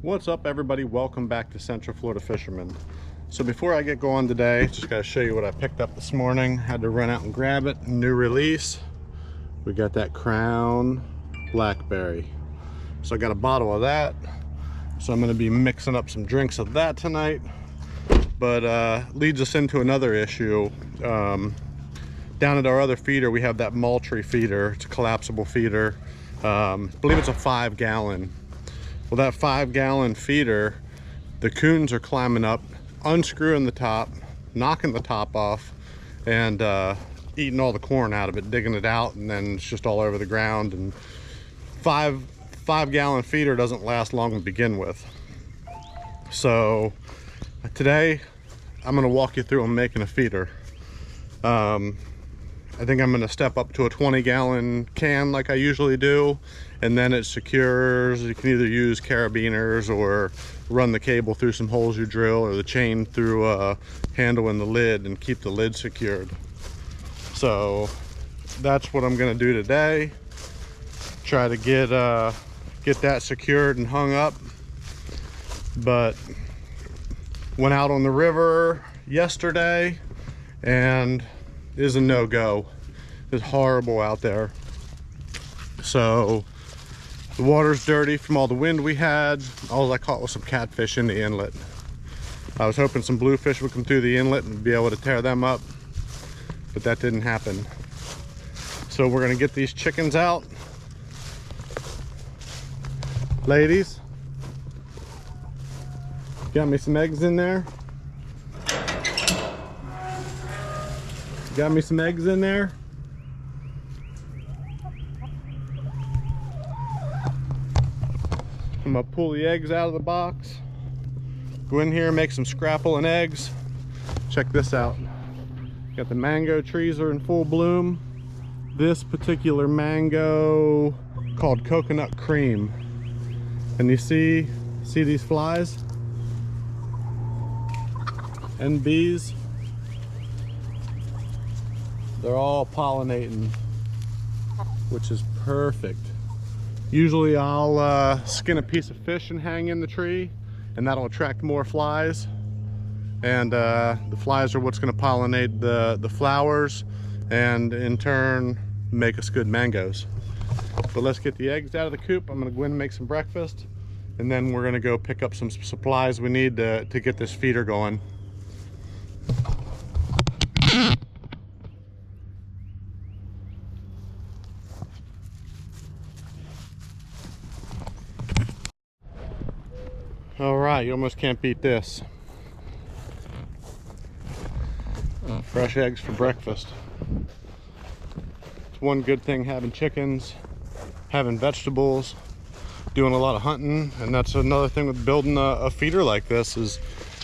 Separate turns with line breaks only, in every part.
What's up, everybody? Welcome back to Central Florida Fisherman. So before I get going today, just got to show you what I picked up this morning. Had to run out and grab it. New release. We got that Crown Blackberry. So I got a bottle of that. So I'm going to be mixing up some drinks of that tonight. But leads us into another issue. Down at our other feeder, we have that Moultrie feeder. It's a collapsible feeder. I believe it's a 5-gallon. Well, that 5-gallon feeder, the coons are climbing up, unscrewing the top, knocking the top off, and eating all the corn out of it, digging it out, and then it's just all over the ground. And 5-gallon feeder doesn't last long to begin with. So today I'm going to walk you through on making a feeder. I think I'm going to step up to a 20-gallon can like I usually do, and then it secures. You can either use carabiners or run the cable through some holes you drill, or the chain through a handle in the lid and keep the lid secured. So that's what I'm going to do today. Try to get that secured and hung up. But went out on the river yesterday and is a no-go. It's horrible out there. So the water's dirty from all the wind we had. All I caught was some catfish in the inlet. I was hoping some bluefish would come through the inlet and be able to tear them up, but that didn't happen. So we're gonna get these chickens out. Ladies, got me some eggs in there? Got me some eggs in there? I'm gonna pull the eggs out of the box. Go in here and make some scrapple and eggs. Check this out. Got the mango trees are in full bloom. This particular mango called Coconut Cream. And you see these flies? And bees? They're all pollinating, which is perfect. Usually I'll skin a piece of fish and hang in the tree, and that'll attract more flies. And the flies are what's going to pollinate the flowers, and in turn make us good mangoes. But let's get the eggs out of the coop. I'm going to go in and make some breakfast, and then we're going to go pick up some supplies we need to get this feeder going. All right, you almost can't beat this. Fresh eggs for breakfast. It's one good thing having chickens, having vegetables, doing a lot of hunting, and that's another thing with building a feeder like this is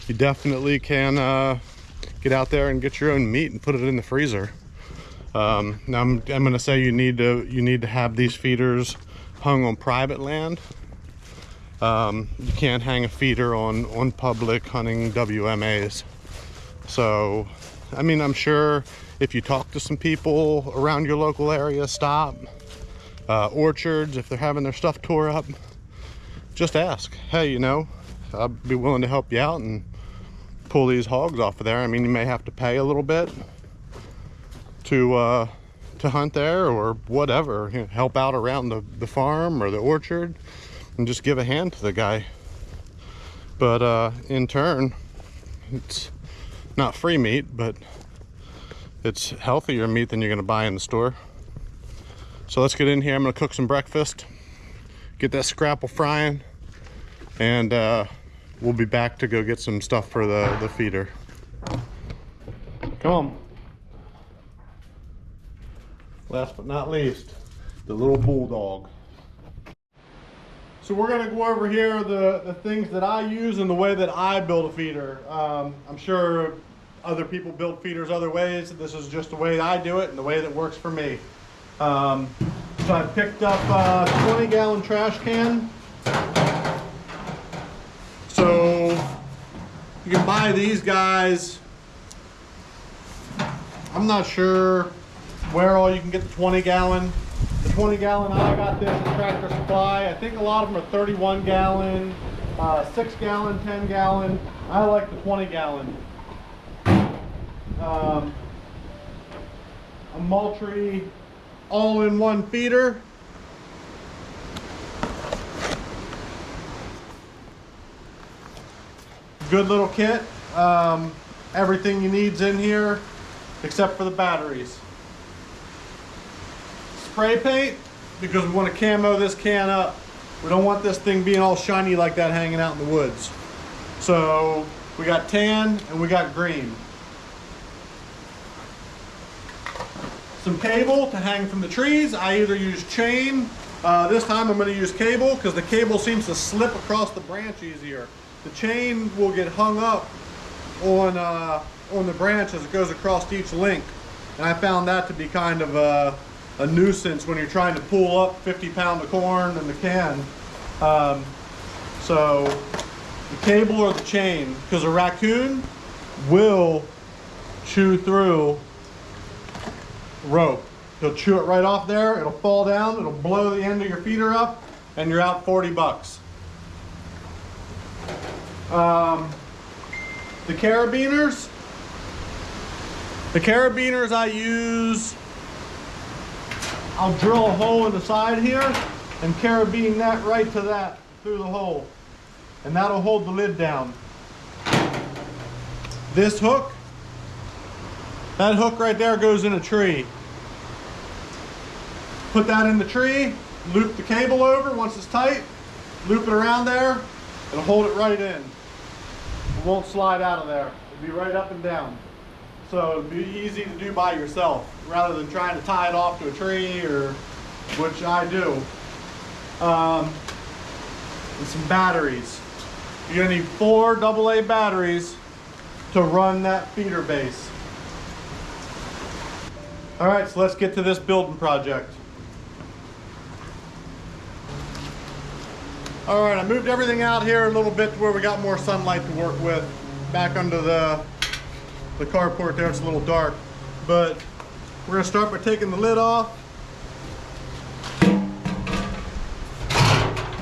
you definitely can get out there and get your own meat and put it in the freezer. Now I'm going to say you need to have these feeders hung on private land. You can't hang a feeder on public hunting WMAs. So, I mean, I'm sure if you talk to some people around your local area, stop. Orchards, if they're having their stuff tore up, just ask. Hey, you know, I'd be willing to help you out and pull these hogs off of there. I mean, you may have to pay a little bit to hunt there or whatever. You know, help out around the farm or the orchard. And just give a hand to the guy. But in turn, it's not free meat, but it's healthier meat than you're going to buy in the store. So let's get in here. I'm going to cook some breakfast, get that scrapple frying, and we'll be back to go get some stuff for the feeder. Come on. Last but not least, the little bulldog. So we're going to go over here the things that I use and the way that I build a feeder. I'm sure other people build feeders other ways. This is just the way I do it and the way that works for me. So I picked up a 20-gallon trash can. So you can buy these guys. I'm not sure where all you can get the 20-gallon. The 20-gallon I got this at Tractor Supply. I think a lot of them are 31-gallon 6 gallon, 10 gallon. I like the 20 gallon. A Moultrie all-in-one feeder. Good little kit. Everything you need's in here except for the batteries. Spray paint, because we want to camo this can up. We don't want this thing being all shiny like that hanging out in the woods. So we got tan and we got green. Some cable to hang from the trees. I either use chain. This time I'm going to use cable because the cable seems to slip across the branch easier. The chain will get hung up on the branch as it goes across each link. And I found that to be kind of a nuisance when you're trying to pull up 50 pounds of corn in the can. So the cable or the chain, because a raccoon will chew through rope. He'll chew it right off there, it'll fall down, it'll blow the end of your feeder up, and you're out 40 bucks. The carabiners I use, I'll drill a hole in the side here and carabine that right to that through the hole, and that'll hold the lid down. This hook, that hook right there goes in a tree. Put that in the tree, loop the cable over once it's tight, loop it around there, it'll hold it right in. It won't slide out of there. It'll be right up and down. So it'll be easy to do by yourself rather than trying to tie it off to a tree, or which I do. And some batteries. You're gonna need 4 AA batteries to run that feeder base. All right, so let's get to this building project. All right, I moved everything out here a little bit to where we got more sunlight to work with. Back under the carport there, it's a little dark. But we're gonna start by taking the lid off.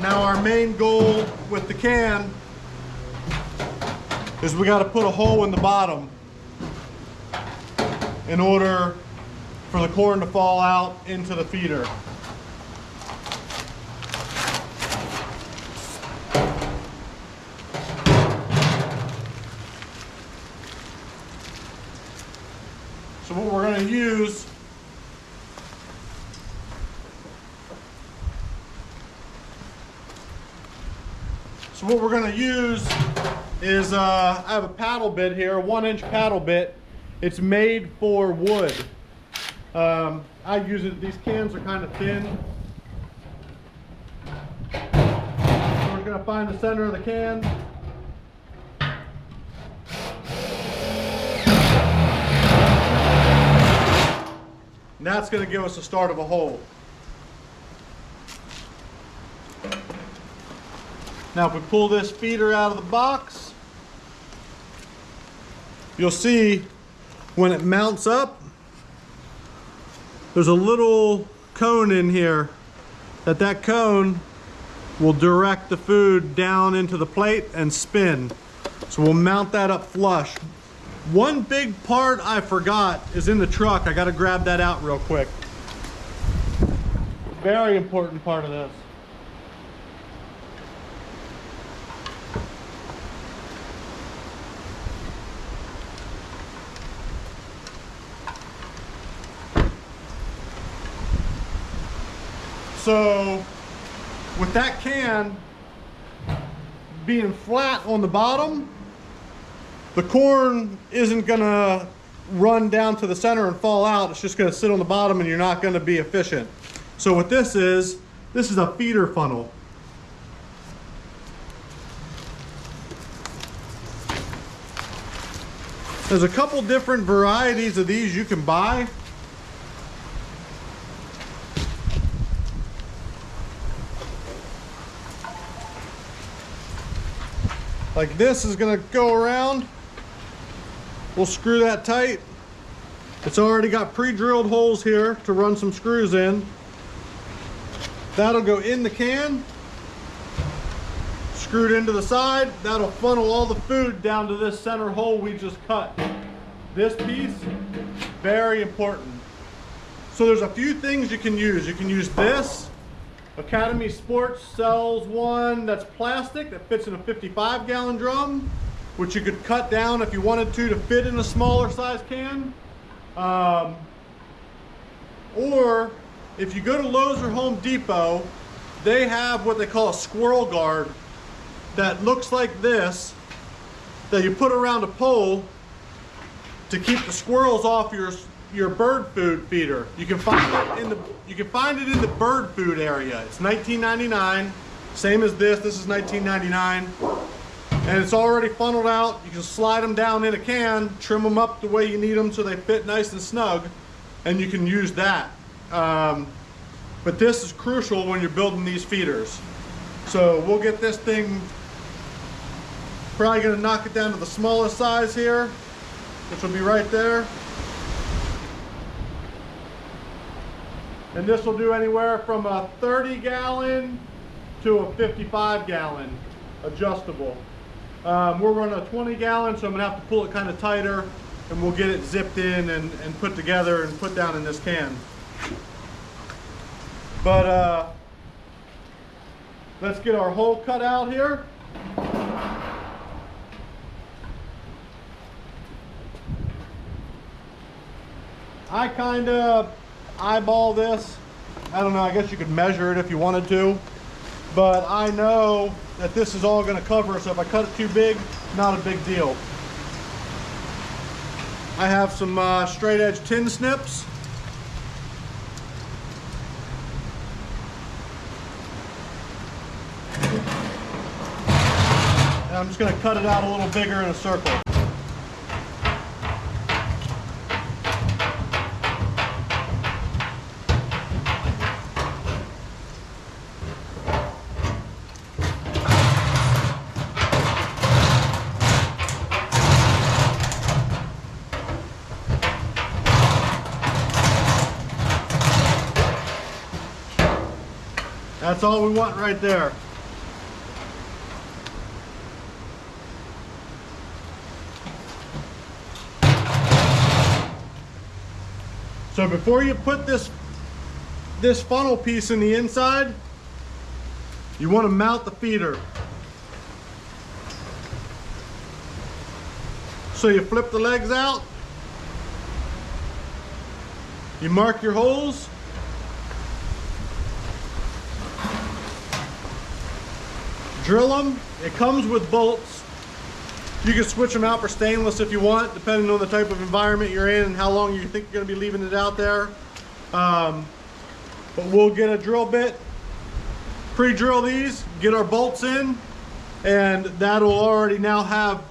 Now our main goal with the can is we gotta put a hole in the bottom in order for the corn to fall out into the feeder. So what we're going to use is I have a paddle bit here, a 1-inch paddle bit. It's made for wood. I use it, these cans are kind of thin. So we're going to find the center of the can. And that's going to give us the start of a hole. Now if we pull this feeder out of the box, you'll see when it mounts up, there's a little cone in here. That cone will direct the food down into the plate and spin. So we'll mount that up flush. One big part I forgot is in the truck. I got to grab that out real quick. Very important part of this. So with that can being flat on the bottom, the corn isn't gonna run down to the center and fall out. It's just gonna sit on the bottom and you're not gonna be efficient. So what this is a feeder funnel. There's a couple different varieties of these you can buy. Like this is gonna go around. We'll screw that tight. It's already got pre-drilled holes here to run some screws in. That'll go in the can. screwed into the side. That'll funnel all the food down to this center hole we just cut. This piece, very important. So there's a few things you can use. You can use this. Academy Sports sells one that's plastic that fits in a 55-gallon drum, which you could cut down if you wanted to fit in a smaller size can. Or if you go to Lowe's or Home Depot, they have what they call a squirrel guard that looks like this, that you put around a pole to keep the squirrels off your bird food feeder. You can find it in the bird food area. It's $19.99, same as this. This is $19.99, and it's already funneled out. You can slide them down in a can, trim them up the way you need them so they fit nice and snug, and you can use that. But this is crucial when you're building these feeders. So we'll get this thing, probably gonna knock it down to the smallest size here, which will be right there. And this will do anywhere from a 30-gallon to a 55-gallon adjustable. We're running a 20-gallon, so I'm gonna have to pull it kind of tighter, and we'll get it zipped in and put together and put down in this can. But let's get our hole cut out here. I kind of eyeball this. I don't know, I guess you could measure it if you wanted to, but I know that this is all going to cover, so if I cut it too big, not a big deal. I have some straight edge tin snips. And I'm just going to cut it out a little bigger in a circle. That's all we want right there. So before you put this funnel piece in the inside, you want to mount the feeder. So you flip the legs out, you mark your holes, drill them. It comes with bolts. You can switch them out for stainless if you want, depending on the type of environment you're in and how long you think you're going to be leaving it out there. But we'll get a drill bit, pre-drill these, get our bolts in, and that'll already now have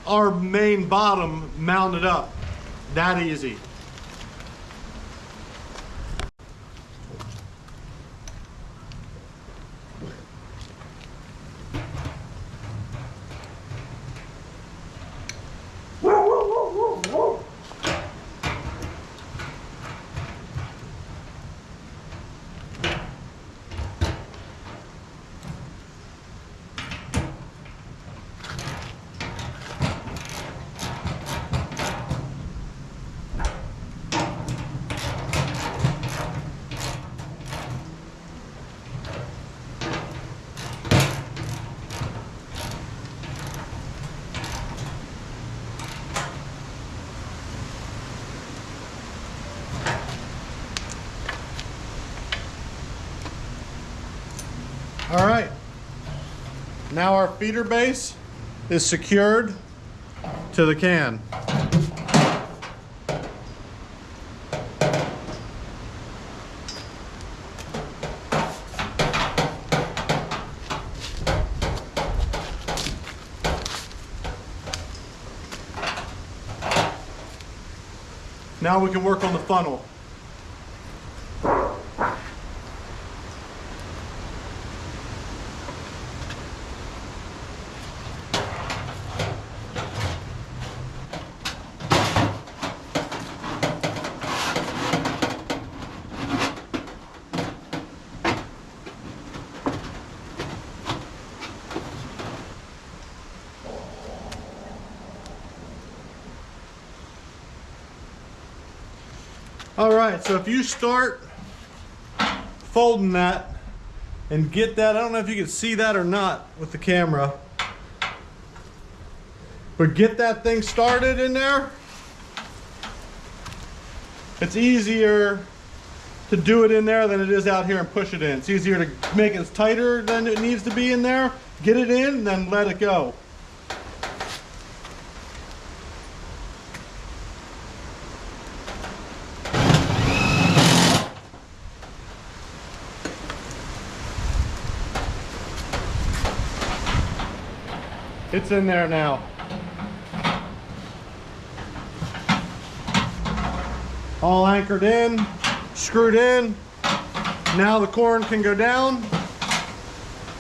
our main bottom mounted up. That easy. All right, now our feeder base is secured to the can. Now we can work on the funnel. All right, so if you start folding that and get that, I don't know if you can see that or not with the camera, but get that thing started in there. It's easier to do it in there than it is out here and push it in. It's easier to make it tighter than it needs to be in there, get it in, and then let it go. It's in there now. All anchored in, screwed in. Now the corn can go down.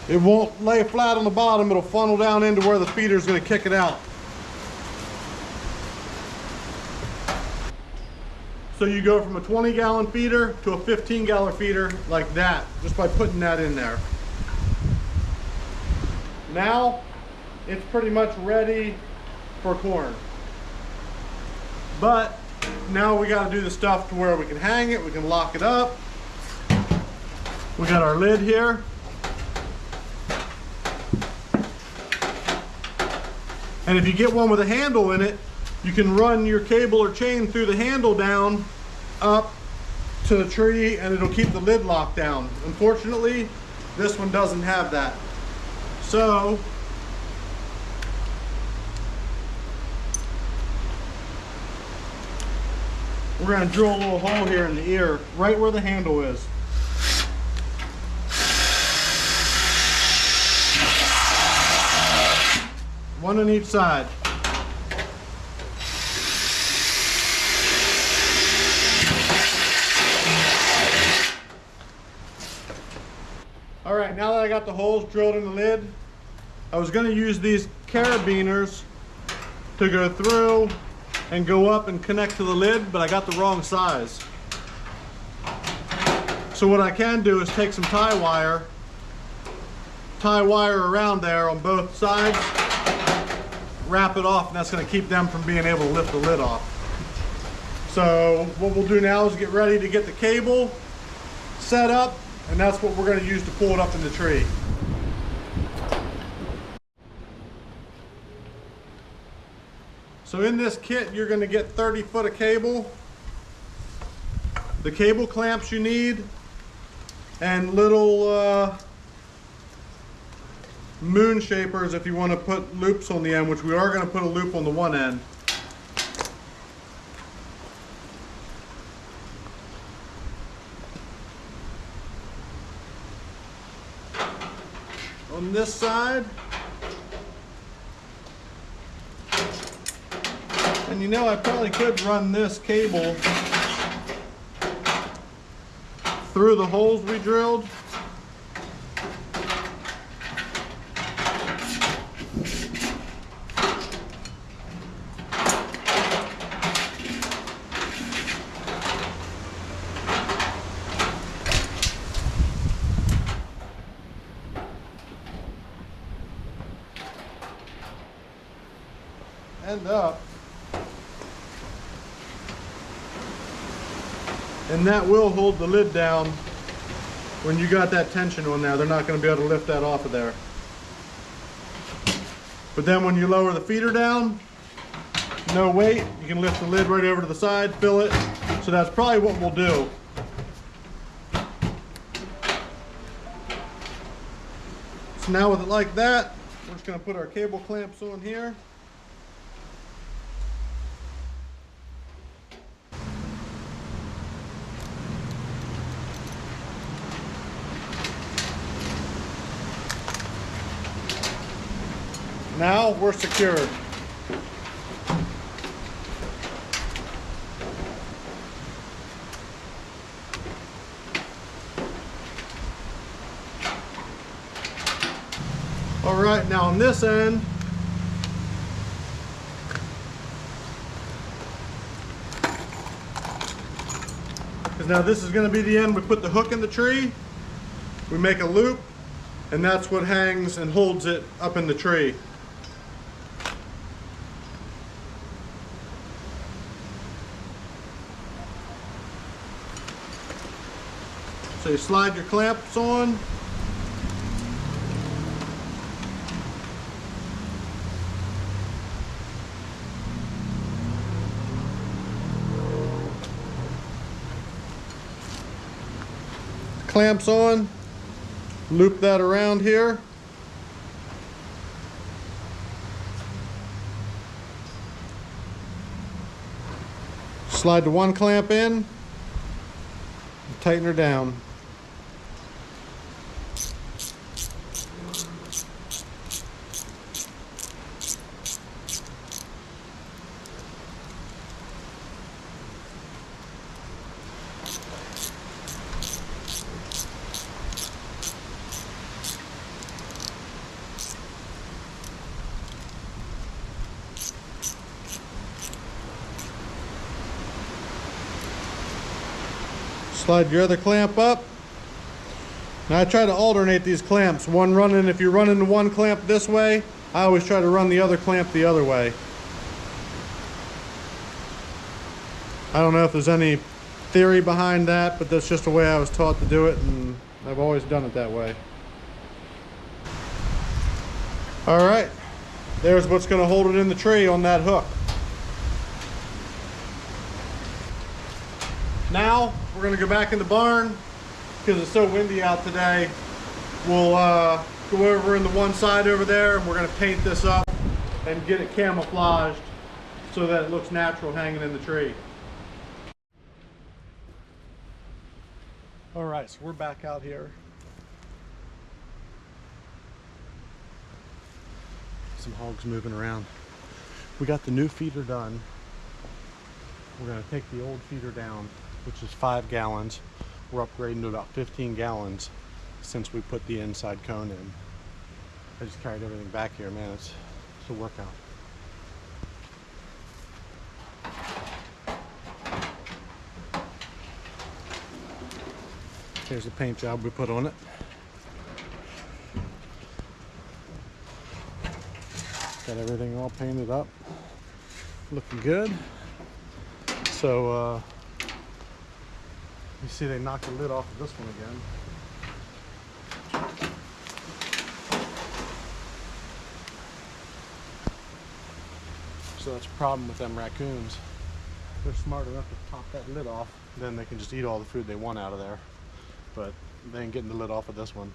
It won't lay flat on the bottom, it'll funnel down into where the feeder is going to kick it out. So you go from a 20-gallon feeder to a 15-gallon feeder like that, just by putting that in there. Now, it's pretty much ready for corn. But now we got to do the stuff to where we can hang it, we can lock it up. We got our lid here. And if you get one with a handle in it, you can run your cable or chain through the handle down up to the tree and it'll keep the lid locked down. Unfortunately, this one doesn't have that. So we're going to drill a little hole here in the ear, right where the handle is. One on each side. All right, now that I got the holes drilled in the lid, I was going to use these carabiners to go through and go up and connect to the lid, but I got the wrong size. So what I can do is take some tie wire around there on both sides, wrap it off, and that's going to keep them from being able to lift the lid off. So what we'll do now is get ready to get the cable set up, and that's what we're going to use to pull it up in the tree. So in this kit, you're going to get 30 foot of cable, the cable clamps you need, and little moon shapers if you want to put loops on the end, which we are going to put a loop on the one end. On this side, and you know, I probably could run this cable through the holes we drilled. End up, and that will hold the lid down when you got that tension on there. They're not going to be able to lift that off of there. But then when you lower the feeder down, no weight, you can lift the lid right over to the side, fill it. So that's probably what we'll do. So now with it like that, we're just going to put our cable clamps on here. Now we're secured. All right, now on this end, because now this is going to be the end we put the hook in the tree, we make a loop, and that's what hangs and holds it up in the tree. So you slide your clamps on. Clamps on, loop that around here. Slide the one clamp in, and tighten her down. Slide your other clamp up. Now I try to alternate these clamps. One running, if you're running the one clamp this way, I always try to run the other clamp the other way. I don't know if there's any theory behind that, but that's just the way I was taught to do it, and I've always done it that way. All right, there's what's going to hold it in the tree on that hook. Now we're going to go back in the barn because it's so windy out today. We'll go over in the one side over there, and we're going to paint this up and get it camouflaged so that it looks natural hanging in the tree. All right, so we're back out here. Some hogs moving around. We got the new feeder done. We're going to take the old feeder down, which is 5 gallons. We're upgrading to about 15 gallons since we put the inside cone in. I just carried everything back here, man. It's a workout. Here's the paint job we put on it. Got everything all painted up, looking good. So you see they knocked the lid off of this one again. So that's a problem with them raccoons. They're smart enough to pop that lid off, then they can just eat all the food they want out of there. But they ain't getting the lid off of this one.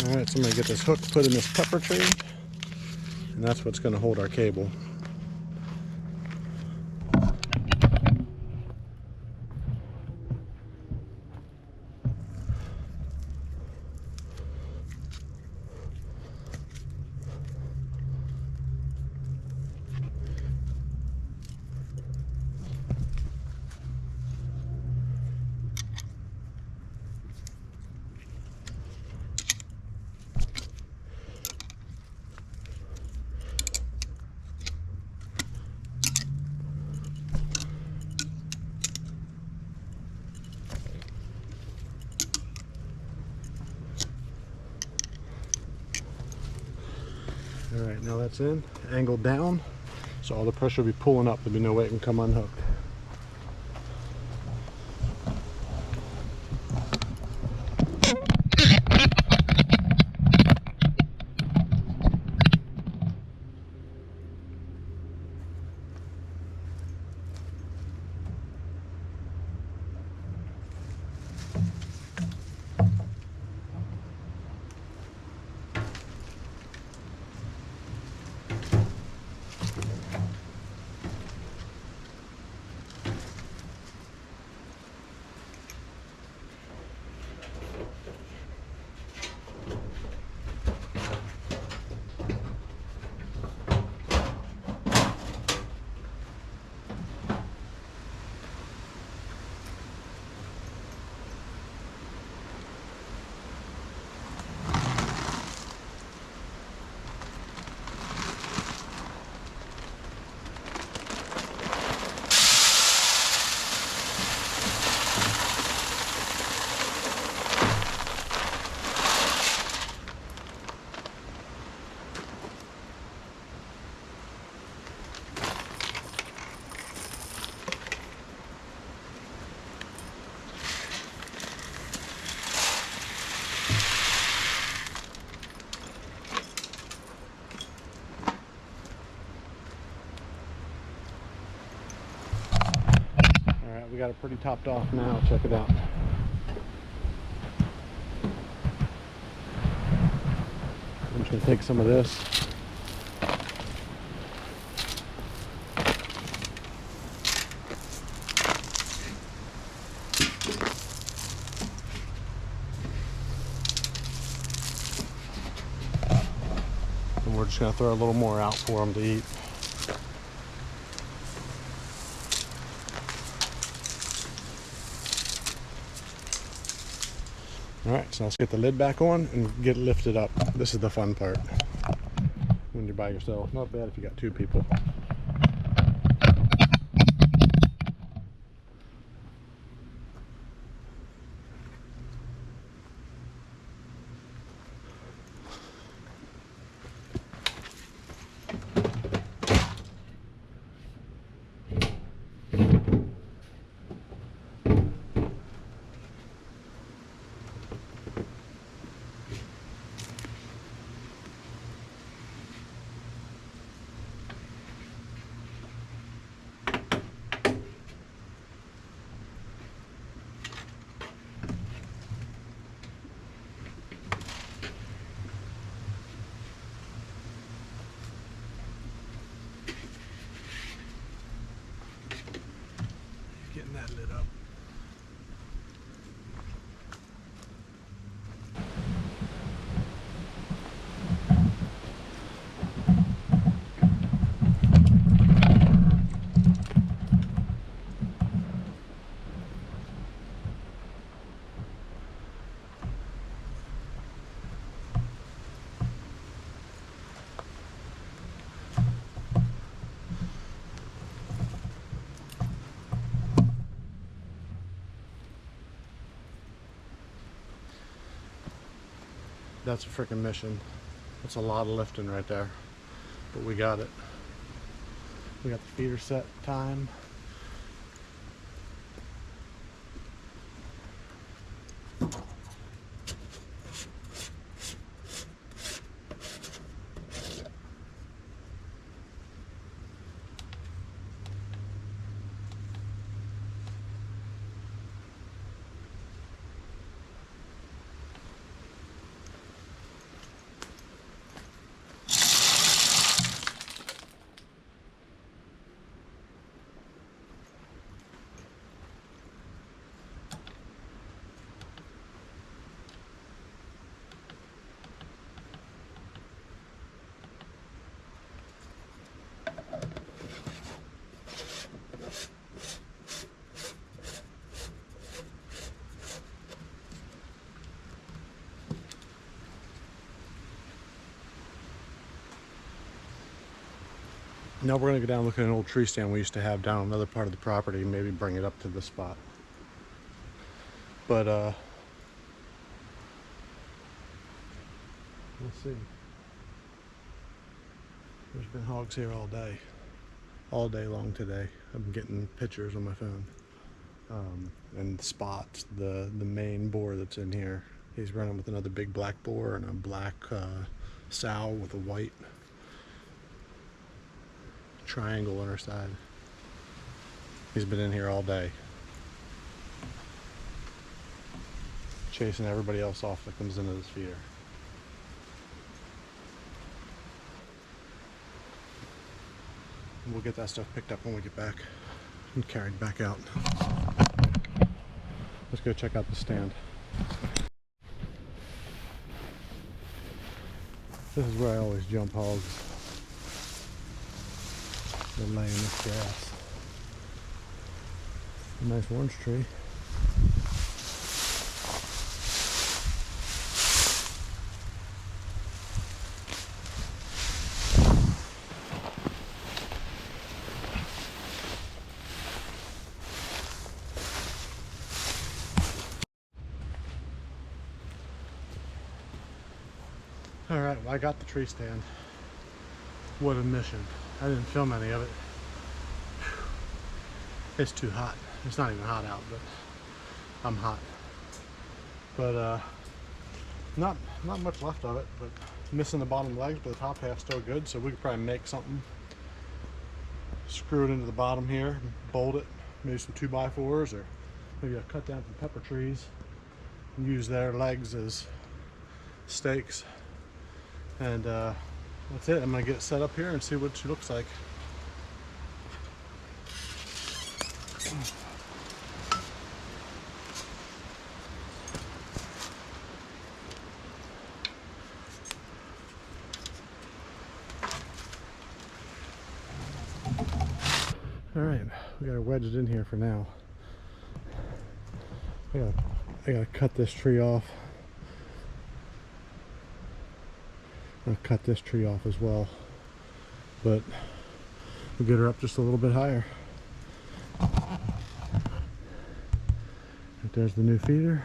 All right, so I'm gonna get this hook put in this pepper tree, and that's what's gonna hold our cable. right, now that's in, angled down, so all the pressure will be pulling up. There'll be no way it can come unhooked. We got it pretty topped off now. Check it out. I'm just going to take some of this. And we're just going to throw a little more out for them to eat. Alright, so let's get the lid back on and get it lifted up. This is the fun part when you're by yourself. Not bad if you got two people. Getting that lit up. That's a freaking mission. That's a lot of lifting right there, but we got it. We got the feeder set time. Now we're going to go down and look at an old tree stand we used to have down another part of the property, maybe bring it up to this spot. But let's see. There's been hogs here all day long today. I've been getting pictures on my phone. And Spots, the main boar that's in here, he's running with another big black boar and a black sow with a white triangle on her side. He's been in here all day, chasing everybody else off that comes into this feeder. And we'll get that stuff picked up when we get back and carried back out. Let's go check out the stand. This is where I always jump hogs. They're laying this grass. A nice orange tree. Alright, well, I got the tree stand. What a mission. I didn't film any of it. It's too hot. It's not even hot out, but I'm hot. But not much left of it, but missing the bottom legs, but the top half's still good, so we could probably make something. Screw it into the bottom here, bolt it, maybe some 2x4s, or maybe I'll cut down some pepper trees and use their legs as stakes. And that's it. I'm gonna get it set up here and see what she looks like. All right, we got to wedge it in here for now. I gotta cut this tree off. I'll cut this tree off as well, but we'll get her up just a little bit higher. Right there's the new feeder,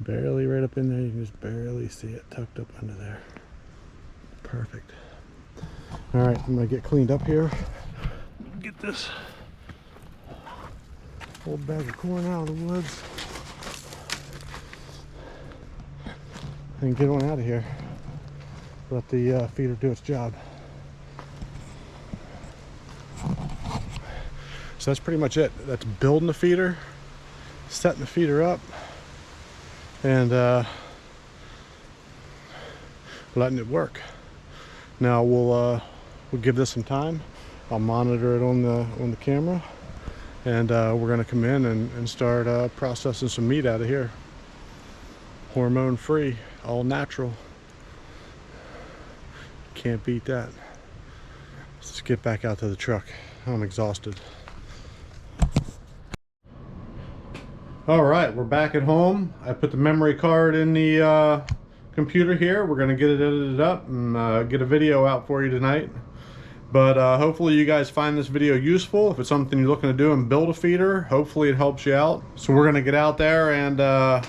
barely right up in there. You can just barely see it tucked up under there. Perfect. All right, I'm gonna get cleaned up here, get this old bag of corn out of the woods and get on out of here. Let the feeder do its job. So that's pretty much it. That's building the feeder, setting the feeder up, and letting it work. Now we'll give this some time. I'll monitor it on the camera, and we're gonna come in and start processing some meat out of here. Hormone free, all natural. Can't beat that. Let's get back out to the truck. I'm exhausted. All right, we're back at home. I put the memory card in the computer here. We're gonna get it edited up and get a video out for you tonight. But hopefully you guys find this video useful. If it's something you're looking to do and build a feeder, hopefully it helps you out. So we're gonna get out there and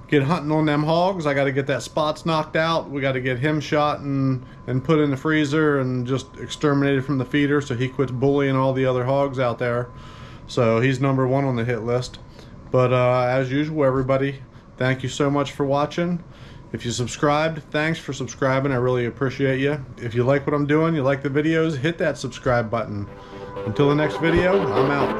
get hunting on them hogs. I got to get that Spots knocked out. We got to get him shot and put in the freezer and just exterminated from the feeder so he quits bullying all the other hogs out there. So he's number one on the hit list. But as usual, everybody, thank you so much for watching. If you subscribed, thanks for subscribing. I really appreciate you. If you like what I'm doing, you like the videos, hit that subscribe button. Until the next video, I'm out.